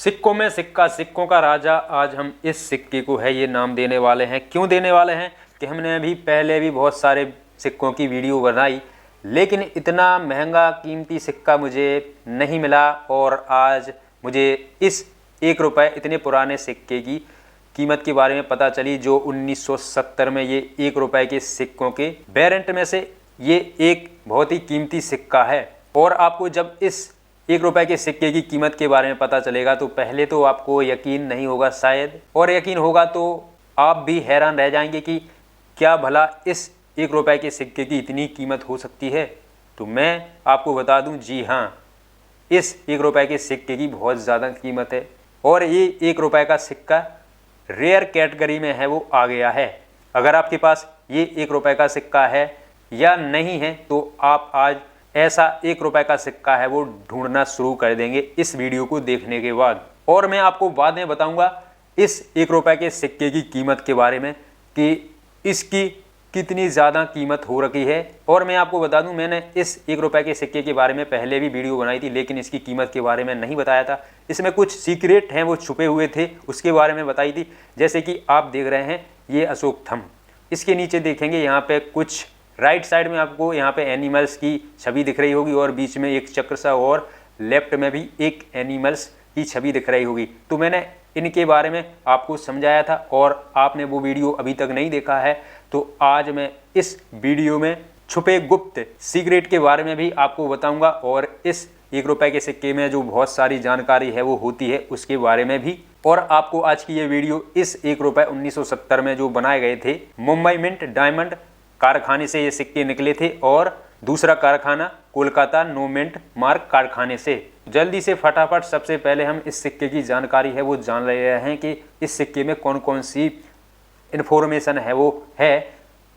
सिक्कों में सिक्का, सिक्कों का राजा। आज हम इस सिक्के को है ये नाम देने वाले हैं। क्यों देने वाले हैं कि हमने अभी पहले भी बहुत सारे सिक्कों की वीडियो बनाई, लेकिन इतना महंगा कीमती सिक्का मुझे नहीं मिला। और आज मुझे इस 1 रुपये इतने पुराने सिक्के की कीमत के बारे में पता चली, जो 1970 में ये 1 रुपये के सिक्कों के वेरिएंट में से ये एक बहुत ही कीमती सिक्का है। और आपको जब इस 1 रुपये के सिक्के की कीमत के बारे में पता चलेगा तो पहले तो आपको यकीन नहीं होगा शायद, और यकीन होगा तो आप भी हैरान रह जाएंगे कि क्या भला इस 1 रुपये के सिक्के की इतनी कीमत हो सकती है। तो मैं आपको बता दूं, जी हाँ, इस 1 रुपये के सिक्के की बहुत ज़्यादा कीमत है। और ये 1 रुपये का सिक्का रेयर कैटेगरी में है, वो आ गया है। अगर आपके पास ये 1 रुपये का सिक्का है या नहीं है तो आप आज ऐसा 1 रुपये का सिक्का है वो ढूंढना शुरू कर देंगे इस वीडियो को देखने के बाद। और मैं आपको बाद में बताऊंगा इस 1 रुपये के सिक्के की कीमत के बारे में कि इसकी कितनी ज़्यादा कीमत हो रखी है। और मैं आपको बता दूं, मैंने इस 1 रुपये के सिक्के के बारे में पहले भी वीडियो बनाई थी, लेकिन इसकी कीमत के बारे में नहीं बताया था। इसमें कुछ सीक्रेट हैं वो छुपे हुए थे, उसके बारे में बताई थी। जैसे कि आप देख रहे हैं ये अशोक थंब, इसके नीचे देखेंगे यहाँ पे कुछ राइट साइड में आपको यहाँ पे एनिमल्स की छवि दिख रही होगी, और बीच में एक चक्र सा, और लेफ्ट में भी एक एनिमल्स की छवि दिख रही होगी। तो मैंने इनके बारे में आपको समझाया था, और आपने वो वीडियो अभी तक नहीं देखा है तो आज मैं इस वीडियो में छुपे गुप्त सीक्रेट के बारे में भी आपको बताऊंगा, और इस 1 रुपये के सिक्के में जो बहुत सारी जानकारी है वो होती है उसके बारे में भी। और आपको आज की ये वीडियो इस 1 रुपये 1970 में जो बनाए गए थे, मुंबई मिंट डायमंड कारखाने से ये सिक्के निकले थे, और दूसरा कारखाना कोलकाता नो मिंट मार्क कारखाने से। जल्दी से फटाफट सबसे पहले हम इस सिक्के की जानकारी है वो जान ले रहे हैं कि इस सिक्के में कौन कौन सी इन्फॉर्मेशन है वो है,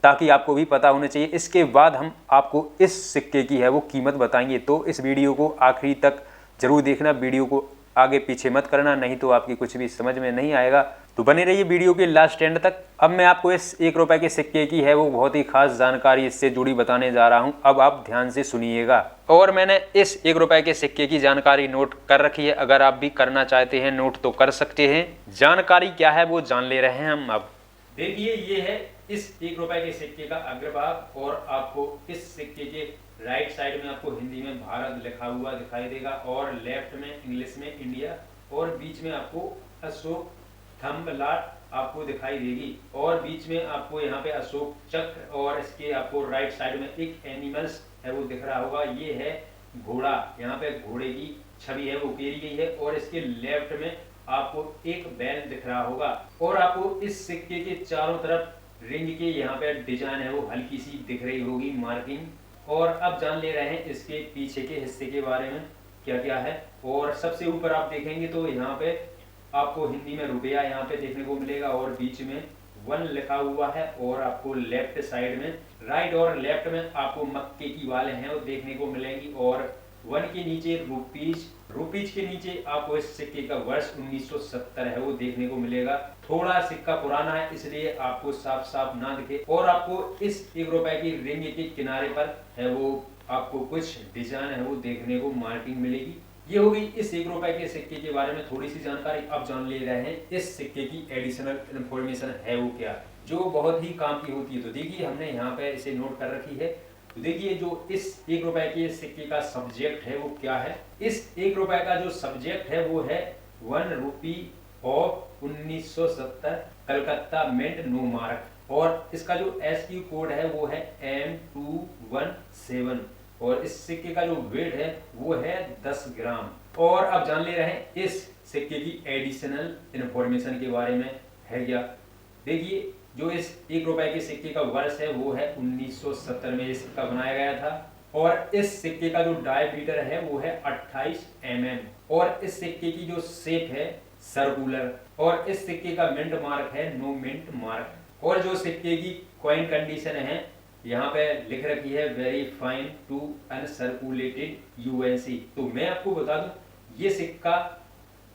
ताकि आपको भी पता होना चाहिए। इसके बाद हम आपको इस सिक्के की है वो कीमत बताएंगे। तो इस वीडियो को आखिरी तक जरूर देखना, वीडियो को आगे पीछे मत करना, नहीं तो आपकी कुछ भी समझ में नहीं आएगा। तो बने रहिए वीडियो के लास्ट एंड तक। अब मैं आपको इस 1 रुपये के सिक्के की है वो बहुत ही खास जानकारी इससे जुड़ी बताने जा रहा हूं। अब आप ध्यान से सुनिएगा। और मैंने इस 1 रुपये के सिक्के की जानकारी नोट कर रखी है, अगर आप भी करना चाहते हैं नोट तो कर सकते हैं। जानकारी क्या है वो जान ले रहे हैं हम। अब देखिए, ये है इस 1 रुपये के सिक्के का अग्रभाग, और आपको इस सिक्के के राइट साइड में आपको हिंदी में भारत लिखा हुआ दिखाई देगा, और लेफ्ट में इंग्लिश में इंडिया, और बीच में आपको अशोक थंब लाट आपको दिखाई देगी, और बीच में आपको यहाँ पे अशोक चक्र, और इसके आपको राइट साइड में एक एनिमल्स है वो दिख रहा होगा। ये है घोड़ा, यहाँ पे घोड़े की छवि है वो उकेरी गई है, और इसके लेफ्ट में आपको एक बैल दिख रहा होगा। और आपको इस सिक्के के चारों तरफ रिंग के यहाँ पे डिजाइन है वो हल्की सी दिख रही होगी, मार्किंग। और अब जान ले रहे हैं इसके पीछे के हिस्से के बारे में क्या क्या है। और सबसे ऊपर आप देखेंगे तो यहाँ पे आपको हिंदी में रुपया यहाँ पे देखने को मिलेगा, और बीच में 1 लिखा हुआ है, और आपको लेफ्ट साइड में राइट और लेफ्ट में आपको मक्के की वाले हैं वो देखने को मिलेंगी, और 1 के नीचे रुपीज के नीचे आपको इस सिक्के का वर्ष 1970 है वो देखने को मिलेगा। थोड़ा सिक्का पुराना है इसलिए आपको साफ साफ ना दिखे, और आपको इस 1 रुपये की रिंग के किनारे पर है वो आपको कुछ डिजाइन है वो देखने को मार्किंग मिलेगी। ये होगी इस 1 रुपये के सिक्के के बारे में थोड़ी सी जानकारी। अब जान ले रहे हैं इस सिक्के की एडिशनल इन्फॉर्मेशन है वो क्या, जो बहुत ही काम की होती है। तो देखिए, हमने यहाँ पे इसे नोट कर रखी है। तो देखिए, जो इस 1 रुपये के सिक्के का सब्जेक्ट है वो क्या है। इस 1 रुपये का जो सब्जेक्ट है वो है 1 rupee of 1970 Calcutta mint no mark, और इसका जो एसक्यू कोड है वो है M217, और इस सिक्के का जो वेट है वो है 10 ग्राम। और अब जान ले रहे हैं इस सिक्के की एडिशनल इन्फॉर्मेशन के बारे में है क्या। देखिए, जो इस 1 रुपये के सिक्के का वर्ष है वो है 1970 में ये सिक्का बनाया गया था, और इस सिक्के का जो डायमीटर है वो है 28 mm, और इस सिक्के की जो शेप है सर्कुलर, और इस सिक्के का मिंट मार्क है नो मिंट मार्क। और जो सिक्के की कॉइन कंडीशन है यहाँ पे लिख रखी है very fine to uncirculated UNC। तो मैं आपको बता दूं, ये सिक्का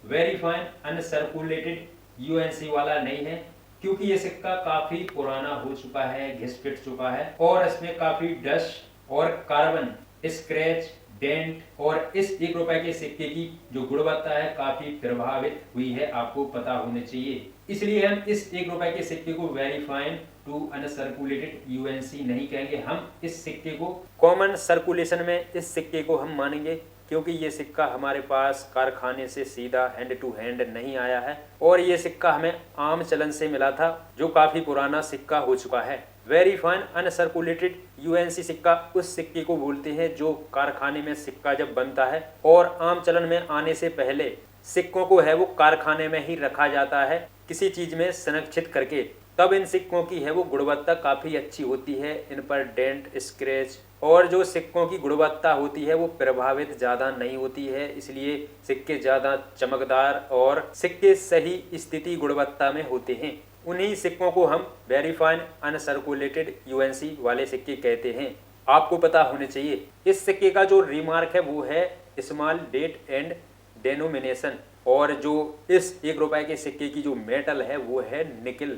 वेरी फाइन अनसर्कुलेटेड UNC वाला नहीं है, क्योंकि ये सिक्का काफी पुराना हो चुका है, घिस पिट चुका है, और इसमें काफी डस्ट और कार्बन स्क्रैच डेंट और इस 1 रुपए के सिक्के की जो गुणवत्ता है काफी प्रभावित हुई है, आपको पता होने चाहिए। इसलिए हम इस 1 रुपए के सिक्के को वेरीफाइड टू अनसर्कुलेटेड यूएनसी नहीं कहेंगे, हम इस सिक्के को कॉमन सर्कुलेशन में इस सिक्के को हम मानेंगे, क्योंकि ये सिक्का हमारे पास कारखाने से सीधा हैंड टू हैंड नहीं आया है और ये सिक्का हमें आम चलन से मिला था, जो काफी पुराना सिक्का हो चुका है। वेरीफाइड अनसर्कुलेटेड यूएनसी सिक्का उस सिक्के को बोलते हैं जो कारखाने में सिक्का जब बनता है और आम चलन में आने से पहले सिक्कों को है वो कारखाने में ही रखा जाता है किसी चीज में संरक्षित करके, तब इन सिक्कों की है वो गुणवत्ता काफी अच्छी होती है, इन पर डेंट, स्क्रैच और जो सिक्कों की गुणवत्ता होती है वो प्रभावित ज़्यादा नहीं होती है, इसलिए सिक्के ज़्यादा चमकदार और सिक्के सही स्थिति गुणवत्ता में होते हैं। उन्हीं सिक्कों को हम वेरीफाइड अनसर्कुलेटेड यूएनसी वाले सिक्के कहते हैं। आपको पता होने चाहिए इस सिक्के का जो रिमार्क है वो है स्मॉल डेट एंड डेनोमिनेशन, और जो इस 1 रुपए के सिक्के की जो मेटल है वो है निकल।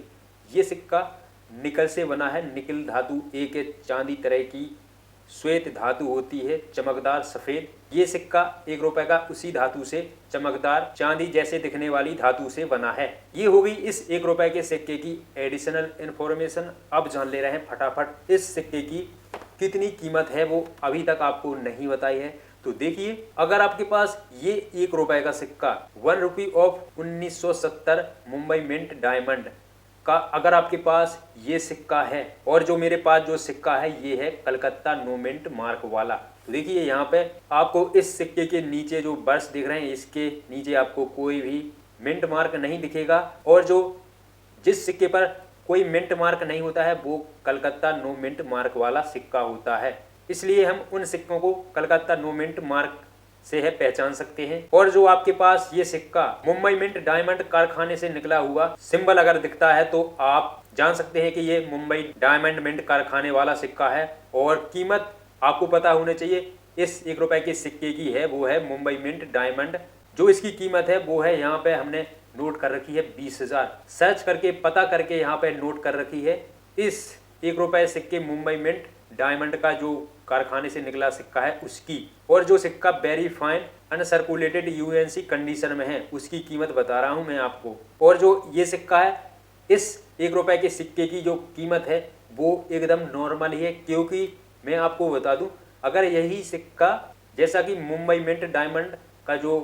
ये सिक्का निकल से बना है, निकल धातु एक चांदी तरह की श्वेत धातु होती है, चमकदार सफेद। ये सिक्का 1 रुपए का उसी धातु से चमकदार चांदी जैसे दिखने वाली धातु से बना है। ये होगी इस 1 रुपए के सिक्के की एडिशनल इंफॉर्मेशन। अब जान ले रहे हैं फटाफट इस सिक्के की कितनी कीमत है, वो अभी तक आपको नहीं बताई है। तो देखिए, अगर आपके पास ये 1 रुपए का सिक्का 1 rupee of 1970 Mumbai mint diamond का अगर आपके पास ये सिक्का है और जो मेरे पास जो सिक्का है ये है कलकत्ता नो मिंट मार्क वाला, तो देखिए यहाँ पे आपको इस सिक्के के नीचे जो वर्ष दिख रहे हैं इसके नीचे आपको कोई भी मिंट मार्क नहीं दिखेगा, और जो जिस सिक्के पर कोई मिंट मार्क नहीं होता है वो कलकत्ता नो मिंट मार्क वाला सिक्का होता है। इसलिए हम उन सिक्कों को कलकत्ता नो मिंट मार्क से है पहचान सकते हैं। और जो आपके पास ये सिक्का मुंबई मिंट डायमंड कारखाने से निकला हुआ सिंबल अगर दिखता है तो आप जान सकते हैं कि ये मुंबई डायमंड मिंट कारखाने वाला सिक्का है। और कीमत आपको पता होने चाहिए इस 1 रुपए के सिक्के की है वो है मुंबई मिंट डायमंड, जो इसकी कीमत है वो है यहाँ पे हमने नोट कर रखी है 20,000। सर्च करके पता करके यहाँ पे नोट कर रखी है इस 1 रुपए सिक्के मुंबई मिंट डायमंड का जो कारखाने से निकला सिक्का है उसकी, और जो सिक्का वेरीफाइड अनसर्कुलेटेड यूएनसी कंडीशन में है उसकी कीमत बता रहा हूं मैं आपको। और जो ये सिक्का है इस 1 रुपए के सिक्के की जो कीमत है वो एकदम नॉर्मल ही है, क्योंकि मैं आपको बता दूं अगर यही सिक्का जैसा कि मुंबई मिंट डायमंड का जो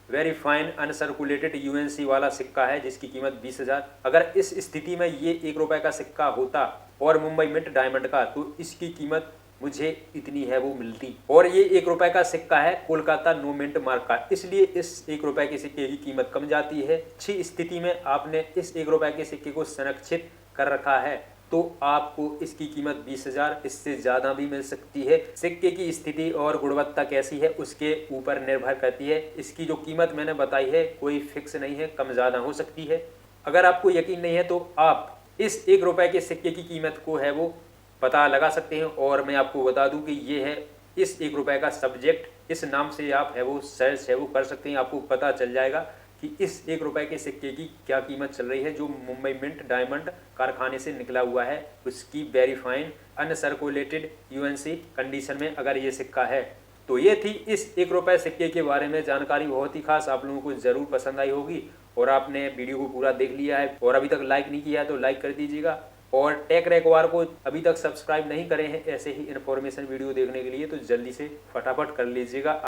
वेरीफाइड अनसर्कुलेटेड यूएनसी वाला सिक्का है जिसकी कीमत 20,000, अगर इस स्थिति में ये 1 रुपए का सिक्का होता और मुंबई मिंट डायमंड का, तो इसकी कीमत मुझे इतनी है वो मिलती। और ये 1 रुपए का सिक्का है कोलकाता नो मिंट मार्क का, इसलिए इस 1 रुपए के सिक्के की कीमत कम जाती है। अच्छी स्थिति में आपने इस 1 रुपए के सिक्के को संरक्षित कर रखा है तो आपको इसकी कीमत 20,000 इससे ज़्यादा भी मिल सकती है। सिक्के की स्थिति और गुणवत्ता कैसी है उसके ऊपर निर्भर करती है। इसकी जो कीमत मैंने बताई है कोई फिक्स नहीं है, कम ज़्यादा हो सकती है। अगर आपको यकीन नहीं है तो आप इस 1 रुपए के सिक्के की कीमत को है वो पता लगा सकते हैं। और मैं आपको बता दूं कि ये है इस 1 रुपए का सब्जेक्ट, इस नाम से आप है वो सर्च है वो कर सकते हैं, आपको पता चल जाएगा कि इस 1 रुपए के सिक्के की क्या कीमत चल रही है जो मुंबई मिंट डायमंड कारखाने से निकला हुआ है उसकी वेरीफाइड अनसर्कुलेटेड यूएनसी कंडीशन में अगर ये सिक्का है। तो ये थी इस 1 रुपए सिक्के के बारे में जानकारी, बहुत ही खास, आप लोगों को ज़रूर पसंद आई होगी और आपने वीडियो को पूरा देख लिया है और अभी तक लाइक नहीं किया है तो लाइक कर दीजिएगा। और टेक रेकवार को अभी तक सब्सक्राइब नहीं करे हैं ऐसे ही इन्फॉर्मेशन वीडियो देखने के लिए तो जल्दी से फटाफट कर लीजिएगा।